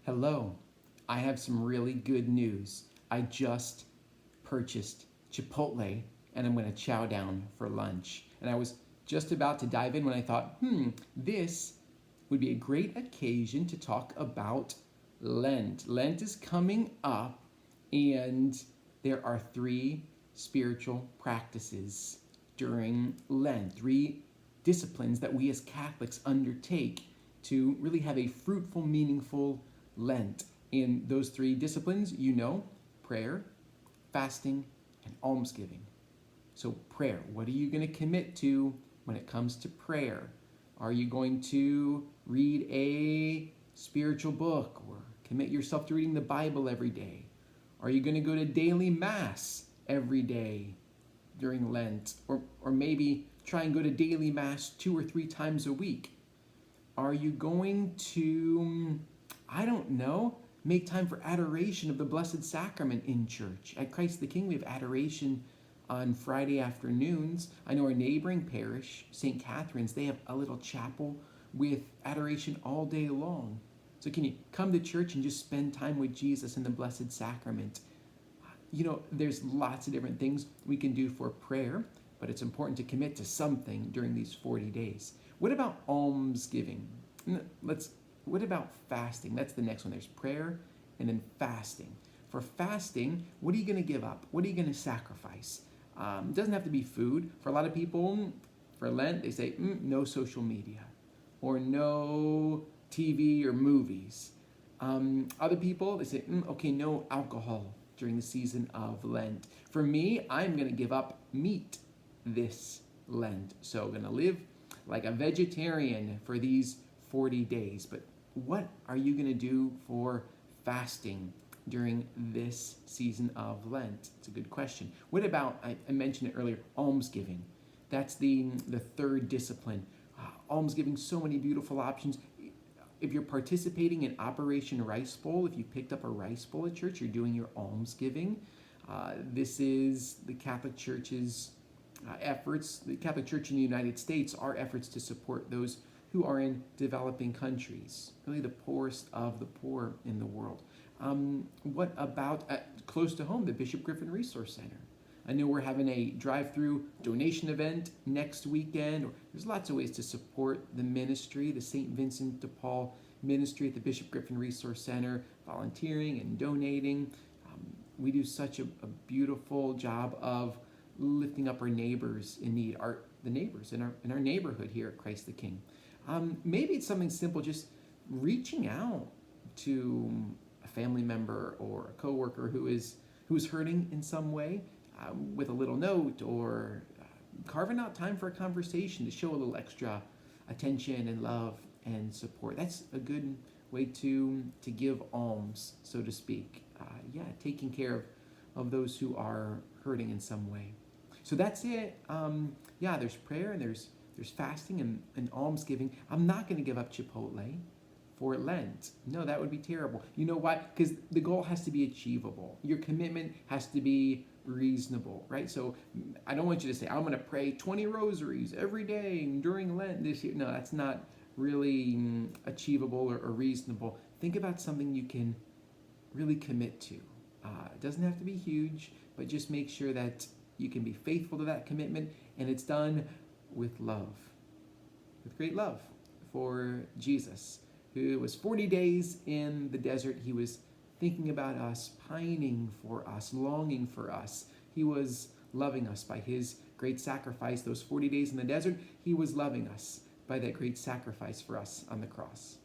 Hello, I have some really good news. I just purchased Chipotle and I'm going to chow down for lunch. And I was just about to dive in when I thought, this would be a great occasion to talk about Lent. Lent is coming up, and there are three spiritual practices during Lent, three disciplines that we as Catholics undertake to really have a fruitful, meaningful Lent. In those three disciplines, prayer, fasting, and almsgiving. So prayer, what are you going to commit to when it comes to prayer? Are you going to read a spiritual book or commit yourself to reading the Bible every day? Are you going to go to daily mass every day during Lent? Or maybe try and go to daily mass 2 or 3 times a week? Are you going to, make time for adoration of the Blessed Sacrament in church? At Christ the King, we have adoration on Friday afternoons. I know our neighboring parish, St. Catherine's, they have a little chapel with adoration all day long. So can you come to church and just spend time with Jesus in the Blessed Sacrament? There's lots of different things we can do for prayer, but it's important to commit to something during these 40 days. What about almsgiving? What about fasting? That's the next one. There's prayer and then fasting. For fasting, what are you going to give up? What are you going to sacrifice? It doesn't have to be food. For a lot of people, for Lent, they say, no social media or no TV or movies. Other people, they say, no alcohol during the season of Lent. For me, I'm going to give up meat this Lent. So I'm going to live like a vegetarian for these 40 days. But what are you going to do for fasting during this season of Lent? It's a good question. What about, I mentioned it earlier, almsgiving. That's the third discipline. Almsgiving, so many beautiful options. If you're participating in Operation Rice Bowl, if you picked up a rice bowl at church, you're doing your almsgiving. This is the Catholic Church's efforts, the Catholic Church in the United States, our efforts to support those who are in developing countries, really the poorest of the poor in the world. What about close to home, the Bishop Griffin Resource Center? I know we're having a drive-through donation event next weekend. There's lots of ways to support the ministry, the St. Vincent de Paul ministry at the Bishop Griffin Resource Center, volunteering and donating. We do such a beautiful job of lifting up our neighbors in need, the neighbors in our neighborhood here at Christ the King. Maybe it's something simple, just reaching out to a family member or a coworker who is hurting in some way, with a little note, or carving out time for a conversation to show a little extra attention and love and support. That's a good way to give alms, so to speak. Taking care of those who are hurting in some way. So that's it. There's prayer and there's fasting and almsgiving. I'm not going to give up Chipotle for Lent. No, that would be terrible. You know why? Because the goal has to be achievable. Your commitment has to be reasonable, right? So I don't want you to say, I'm going to pray 20 rosaries every day during Lent this year. No, that's not really achievable or reasonable. Think about something you can really commit to. It doesn't have to be huge, but just make sure that you can be faithful to that commitment, and it's done with love, with great love for Jesus, who was 40 days in the desert. He was thinking about us, pining for us, longing for us. He was loving us by his great sacrifice. Those 40 days in the desert, he was loving us by that great sacrifice for us on the cross.